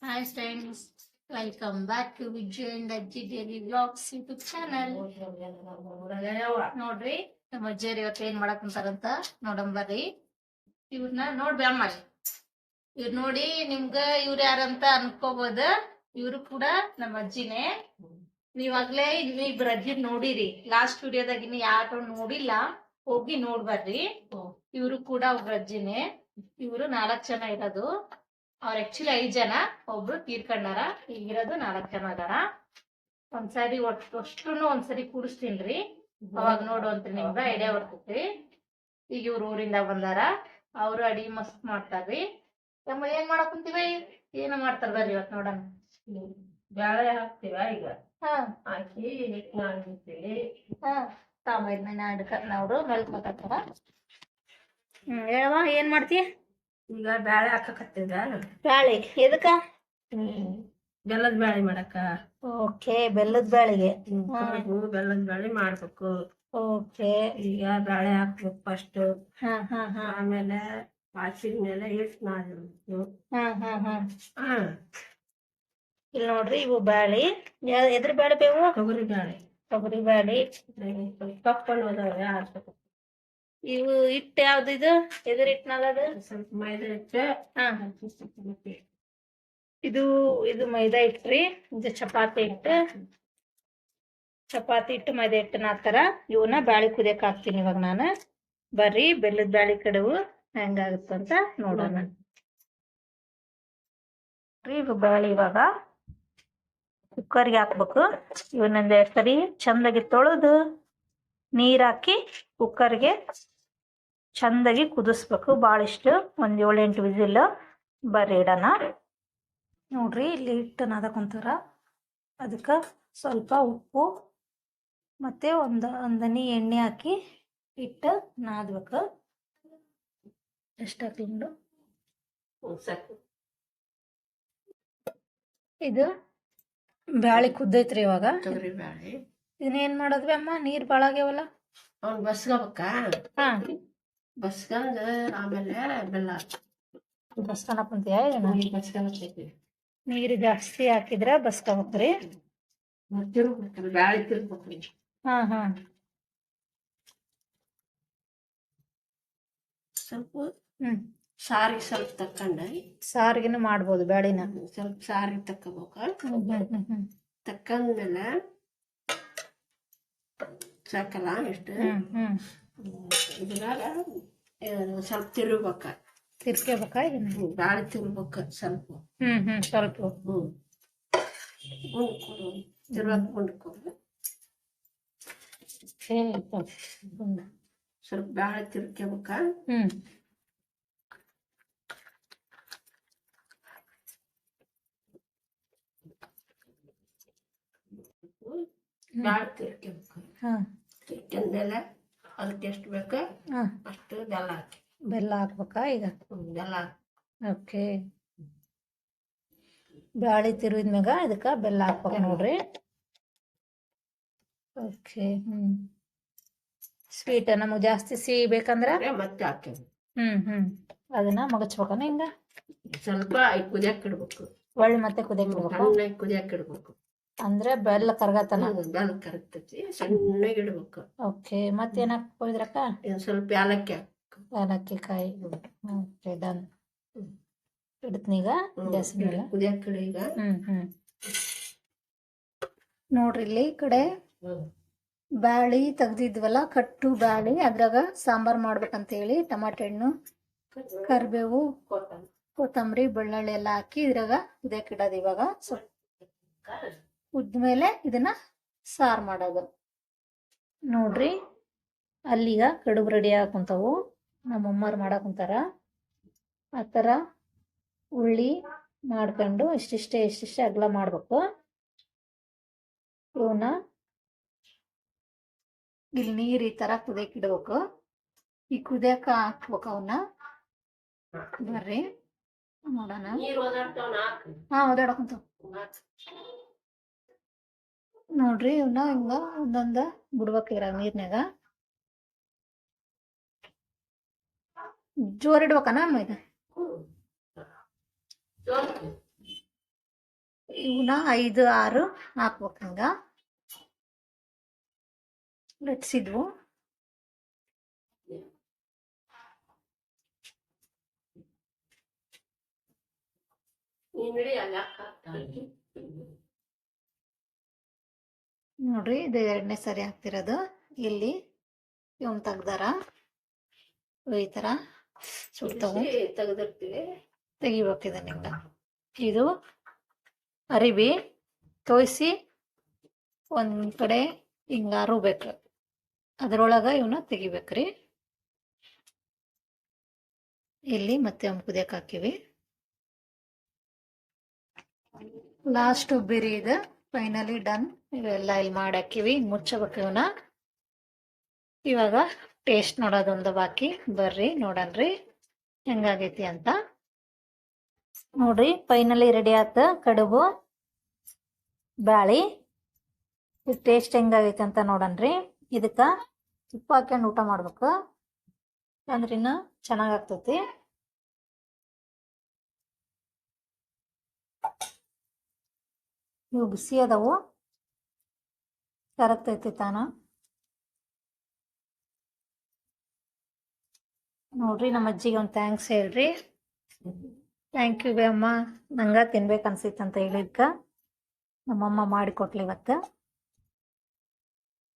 Hi friends, welcome back to Vijay and Ajji Daily Vlogs YouTube channel. ನೋಡ್ರಿ ನಮ್ಮ ಅಜ್ಜಿಯರ್ ಇವತ್ತು ಏನ್ ಮಾಡಕ್ ಕುಂತಾರಂತ ನೋಡಂಬರ್ರಿ. ಇವ್ರನ್ನ ನೋಡ್ಬಿ ಅಮ್ಮ, ಇವ್ರು ನೋಡಿ ನಿಮ್ಗ ಇವ್ರ ಯಾರಂತ ಅನ್ಕೋಬೋದ. ಇವ್ರು ಕೂಡ ನಮ್ಮ ಅಜ್ಜಿನೇ. ನೀವಾಗ್ಲೇ ಇಬ್ರು ಅಜ್ಜಿ ನೋಡಿರಿ. ಲಾಸ್ಟ್ ವಿಡಿಯೋದಾಗ ಇನ್ನು ಯಾರು ನೋಡಿಲ್ಲ, ಹೋಗಿ ನೋಡ್ಬರ್ರಿ. ಇವ್ರು ಕೂಡ ಒಬ್ರ ಅಜ್ಜಿನೇ. ಇವ್ರು 4 ಜನ ಇರೋದು. ಅವ್ರ ಆಕ್ಚುಲಿ 5 ಜನ, ಒಬ್ರು ತೀರ್ಕೊಂಡಾರ. ಈಗಿರೋದು 4 ಜನ ಅದಾರ. ಒಂದ್ಸರಿ ಅಷ್ಟೂನು ಒಂದ್ಸರಿ ಕೂಡಿಸ್ತೀನ್ರಿ, ಅವಾಗ ನೋಡುವಂತ್ರಿ ನಿಮ್ಗ ಐಡಿಯಾ ಬರ್ತೈತ್ರಿ. ಈಗ ಇವ್ರ ಊರಿಂದ ಬಂದಾರ. ಅವ್ರು ಅಡಿಗೆ ಮಸ್ತ್ ಮಾಡ್ತಾರ್ರಿ. ನಮ್ಮ ಏನ್ ಮಾಡಕ್ ಕುಂತೀವಿ, ಏನು ಮಾಡ್ತಾರ ಬರ್ರಿ ಇವತ್ ನೋಡೋಣ. ಬ್ಯಾಳೆ ಹಾಕ್ತೀವ ಈಗ. ಹಾ ಹಾಕಿ ಹಿಟ್ಟು ನಾದಿರ್ತೀವಿ. ಹಾ ತಾಮೈದ್ ಅವ್ರು ಮೆಲ್ಕ್ ಮಾತಾಡ್ತಾರ. ಹೇಳವಾ ಏನ್ ಮಾಡ್ತೀಯ? ಈಗ ಬ್ಯಾಳೆ ಹಾಕಕತ್ತಿದ. ಬ್ಯಾಳಿ ಎದಕ್ಕ? ಬೆಲ್ಲದ ಬ್ಯಾಳಿ ಮಾಡಕ. ಓಕೆ, ಬೆಲ್ಲದ ಬ್ಯಾಳಿಗೆ. ಬೆಲ್ಲದ ಬ್ಯಾಳಿ ಮಾಡ್ಬೇಕು. ಓಕೆ, ಈಗ ಬ್ಯಾಳೆ ಹಾಕ್ಬೇಕು ಫಸ್ಟ್. ಹಾ ಹಾ ಹಾ ಆಮೇಲೆ ಹಾಕಿದ ಮೇಲೆ ಹಿಟ್ಟು ನಾದಿರ್ಬೇಕು. ಹಾ ಹಾ ಹಾ ಇಲ್ಲಿ ನೋಡ್ರಿ, ಇವು ಬ್ಯಾಳಿ. ಎದ್ರ ಬ್ಯಾಳಿ ಬೇವು? ತೊಗರಿ ಬ್ಯಾಳಿ. ತೊಗರಿ ಬ್ಯಾಳಿ. ಕಪ್ಕೊಂಡು ಹೋದವ್ರೆ ಹಾಕ್ಬೇಕು. ಇವು ಹಿಟ್ಟು ಯಾವ್ದು ಇದು? ಎದ್ರ ಹಿಟ್ನಲ್ಲ ಅದು? ಸ್ವಲ್ಪ ಮೈದಾ ಹಿಟ್ಟು. ಹಾ, ಇದು ಇದು ಮೈದಾ ಹಿಟ್ರಿ. ಇದು ಚಪಾತಿ ಹಿಟ್ಟು. ಚಪಾತಿ ಹಿಟ್ಟು ಮೈದಾ ಹಿಟ್ಟನ್ನ ಹಾಕ್ತಾರ. ಇವನ್ನ ಬ್ಯಾಳಿ ಕುದಿಯಕ್ ಹಾಕ್ತೀನಿ ಇವಾಗ ನಾನು. ಬರ್ರಿ ಬೆಲ್ಲದ ಬ್ಯಾಳಿ ಕಡುವು ಹೆಂಗಾಗುತ್ತಂತ ನೋಡೋಣ. ಇವು ಬ್ಯಾಳಿ ಇವಾಗ ಕುಕ್ಕರ್ಗೆ ಹಾಕ್ಬೇಕು. ಇವನ್ನೊಂದ್ 2 ಸರಿ ಚಂದಾಗಿ ತೊಳೆದು ನೀರ್ ಹಾಕಿ ಕುಕ್ಕರ್ಗೆ ಚಂದಾಗಿ ಕುದಿಸ್ಬೇಕು. ಭಾಳಿಷ್ಟು ಒಂದ್ 7-8 ವಿಸಿಲ್. ಬರ್ರಿ ಇಡೋಣ. ನೋಡ್ರಿ, ಇಲ್ಲಿ ಹಿಟ್ಟು ನಾದಕೊಂತಾರ. ಅದಕ್ಕೆ ಸ್ವಲ್ಪ ಉಪ್ಪು ಮತ್ತೆ ಒಂದನಿ ಎಣ್ಣೆ ಹಾಕಿ ಹಿಟ್ಟು ನಾದ್ಬೇಕು. ಎಷ್ಟು ಹಾಕ್ಲಿಂಡು? ಇದು ಬ್ಯಾಳಿ ಕುದ್ದೈತ್ರಿ ಇವಾಗ. ತೊಗರಿ ಬ್ಯಾಳಿ. ಇದನ್ನೇನ್ ಮಾಡೋದ್ವಿ ಅಮ್ಮ? ನೀರ್ ಬಾಳಾಗ್ಯಾವಲ್ಲ. ಅವ್ನು ಬಸ್ಕೋಬೇಕ. ಹಾ, ಬಸ್ಕೊಂಡ್ ಆಮೇಲೆ ಬೆಲ್ಲ ಬಸ್ಕೊಳಕ್ ಕುಂತೀಯ? ಬಸ್ಕೊಬೇಕೈತಿ. ನೀರು ಜಾಸ್ತಿ ಹಾಕಿದ್ರ ಬಸ್ಕೋಬೇಕ್ರಿ. ತಿರ್ಗ್ಬೇಕ್ರಿ, ಬ್ಯಾಳಿ ತಿರ್ಗ್ಬೇಕ್ರಿ. ಹಾ ಹಾ ಸ್ವಲ್ಪ ಸಾರಿಗೆ ಸ್ವಲ್ಪ ತಕ್ಕಂಡ. ಸಾರಿಗೆನು ಮಾಡ್ಬೋದು ಬ್ಯಾಳಿನ. ಸ್ವಲ್ಪ ಸಾರಿಗೆ ತಕ್ಕಬೇಕು. ತಕ್ಕಂದ್ಮೇಲೆ ಸಾಕಲ್ಲ ಎಷ್ಟು. ಇದ್ರಾಗ ಸ್ವಲ್ಪ ತಿರುಗ್ಬೇಕ. ತಿರ್ಕೋಬೇಕಾ ಇದನ್ನ? ಬ್ಯಾಳಿ ತಿರ್ಗ್ಬೇಕ ಸ್ವಲ್ಪ. ಸ್ವಲ್ಪ ಗುಂಡ್ಕೊಡು, ತಿರ್ಗಕ್ ಗುಂಡ್ಕೊಡು. ಸ್ವಲ್ಪ ಬ್ಯಾಳಿ ತಿರ್ಕೋಬೇಕ. ಬ್ಯಾಳಿ ತಿರ್ಕೋಬೇಕು. ತಿರ್ಕೊಂಡ್ಮೇಲೆ ಅದಕ್ಕೆ ಎಷ್ಟು ಬೇಕು ಅಷ್ಟು ಬೆಲ್ಲ ಹಾಕಿ. ಬೆಲ್ಲ ಹಾಕ್ಬೇಕಾ ಈಗ? ಬೆಲ್ಲ. ಓಕೆ, ಬ್ಯಾಳಿ ತಿರುವಿದ್ಮ್ಯಾಗ ಇದಕ್ಕ ಬೆಲ್ಲ ಹಾಕ್ಬೇಕು ನೋಡ್ರಿ. ಓಕೆ. ಸ್ವೀಟ್ ನಮಗ್ ಜಾಸ್ತಿ ಸಿಹಿ ಬೇಕಂದ್ರ ಮತ್ತೆ ಹಾಕ್ತೇವೆ. ಅದನ್ನ ಮಗಚ್ಬೇಕನ ಹಿಂಗ ಸ್ವಲ್ಪ ಕುದಿಯಕ್ ಇಡ್ಬೇಕು. ಒಳ್ಳೆ ಮತ್ತೆ ಕುದಿಯಕ್ ಇಡ್ಬೇಕು. ಸಣ್ಣಗೆ ಕುದಿಯಕ್ ಇಡ್ಬೇಕು. ಅಂದ್ರೆ ಬೆಲ್ಲ ಕರ್ಗತನ. ಬೆಲ್ಲ ಕರಗ್ತೈತಿ, ಸಣ್ಣಗೆ ಇಡ್ಬೇಕು. ಓಕೆ, ಮತ್ತೇನ್ ಹಾಕ್ಬೋದ್ರಕ್ಕ? ಸ್ವಲ್ಪ ಏಲಕ್ಕಿ ಹಾಕ್ಬೇಕು. ಏಲಕ್ಕಿ ಕಾಯಿ. Okay, done. ಇಡ್ತೀನೀಗ ಗ್ಯಾಸ್ ಮೇಲೆ. ಕುದಿಯಕ್ ಇಡು ಈಗ. ನೋಡ್ರಿ, ಇಲ್ಲಿ ಈ ಕಡೆ ಬ್ಯಾಳಿ ತೆಗ್ದಿದ್ವಲ್ಲ, ಕಟ್ಟು ಬ್ಯಾಳಿ. ಅದ್ರಾಗ ಸಾಂಬಾರ್ ಮಾಡ್ಬೇಕಂತ ಹೇಳಿ ಟಮಾಟೆ ಹಣ್ಣು, ಕರಿಬೇವು, ಕೊತ್ತಂಬರಿ, ಬೆಳ್ಳುಳ್ಳಿ ಎಲ್ಲ ಹಾಕಿ ಇದ್ರಾಗ ಕುದಿಯಕ್ ಇಡೋದು. ಇವಾಗ ಸ್ವಲ್ಪ ಕುದ್ಮೇಲೆ ಇದನ್ನ ಸಾರು ಮಾಡೋದು. ನೋಡ್ರಿ, ಅಲ್ಲಿಗ ಕಡುಬು ರೆಡಿ ಹಾಕುಂತಾವು. ನಮ್ಮಮ್ಮರು ಮಾಡಾಕುಂತಾರ. ಆ ಥರ ಉಳ್ಳಿ ಮಾಡ್ಕೊಂಡು ಇಷ್ಟಿಷ್ಟೇ ಅಗಲ ಮಾಡ್ಬೇಕು. ಇವನ್ನ ಇಲ್ಲಿ ನೀರ್ ಈ ತರ ಕುದಿಯಕ್ ಇಡ್ಬೇಕು. ಈ ಕುದಿಯಕ ಹಾಕ್ಬೇಕು ಅವನ್ನ. ಬರ್ರಿ ನೋಡೋಣ. ಹಾ, ಓದಾಡಕುಂತ ನೋಡ್ರಿ. ಇವನ್ನ ಹಿಂಗ ಒಂದೊಂದ ಬಿಡ್ಬೇಕ ಇರಾಗ ನೀರ್ನ್ಯಾಗ. ಜೋರ್ ಇಡ್ಬೇಕನ ಅಮ್ಮ? ಇದು ಇವನ್ನ 5 6 ಹಾಕ್ಬೇಕು ಹಂಗ ಲಟ್ಸಿದ್ವು. ನೋಡ್ರಿ ಇದು 2ನೇ ಸರಿ ಹಾಕ್ತಿರೋದು. ಇಲ್ಲಿ ಇವನ್ ತೆಗ್ದಾರ ಈ ತರ ಸುಡ್ತಾವು ತೆಗೆದಿರ್ತೀವಿ. ತೆಗಿಬೇಕಿದೆ ನಿಂಗ. ಇದು ಅರಿವಿ ತೋಯಿಸಿ ಒಂದ್ ಕಡೆ ಹಿಂಗ ಅರುಬೇಕು, ಅದ್ರೊಳಗ ಇವನ್ನ ತೆಗಿಬೇಕ್ರಿ. ಇಲ್ಲಿ ಮತ್ತೆ ಕುದಿಯಕ್ ಹಾಕಿವಿ. ಲಾಸ್ಟ್ ಉಬ್ಬಿರಿ ಇದು ಫೈನಲಿ ಡನ್. ಇವೆಲ್ಲ ಇಲ್ಲಿ ಮಾಡಾಕಿವಿ. ಮುಚ್ಚಬೇಕು ಇವನ್ನ. ಇವಾಗ ಟೇಸ್ಟ್ ನೋಡೋದೊಂದು ಬಾಕಿ. ಬರ್ರಿ ನೋಡನ್ರಿ ಹೆಂಗಾಗೈತಿ ಅಂತ. ನೋಡ್ರಿ ಫೈನಲಿ ರೆಡಿ ಆತ ಕಡುಬು ಬ್ಯಾಳಿ. ಇದು ಟೇಸ್ಟ್ ಹೆಂಗಾಗೈತಿ ಅಂತ ನೋಡನ್ರಿ. ಇದಕ್ಕ ತುಪ್ಪ ಹಾಕ್ಯಂಡು ಊಟ ಮಾಡ್ಬೇಕು, ಅಂದ್ರೆ ಇನ್ನ ಚೆನ್ನಾಗಾಗ್ತೈತಿ. ಇವು ಬಿಸಿ ಅದಾವು, ಕರಗ್ತೈತಿ ತಾನ. ನೋಡ್ರಿ ನಮ್ಮ ಅಜ್ಜಿಗೆ ಒಂದು ಥ್ಯಾಂಕ್ಸ್ ಹೇಳ್ರಿ. ಥ್ಯಾಂಕ್ ಯು ಬೇ ಅಮ್ಮ, ನಂಗ ತಿನ್ಬೇಕು ಅನ್ಸಿತ್ತಂತ ಹೇಳಿದ್ಕ ನಮ್ಮಮ್ಮ ಮಾಡಿಕೊಟ್ಲಿ ಇವತ್ತು.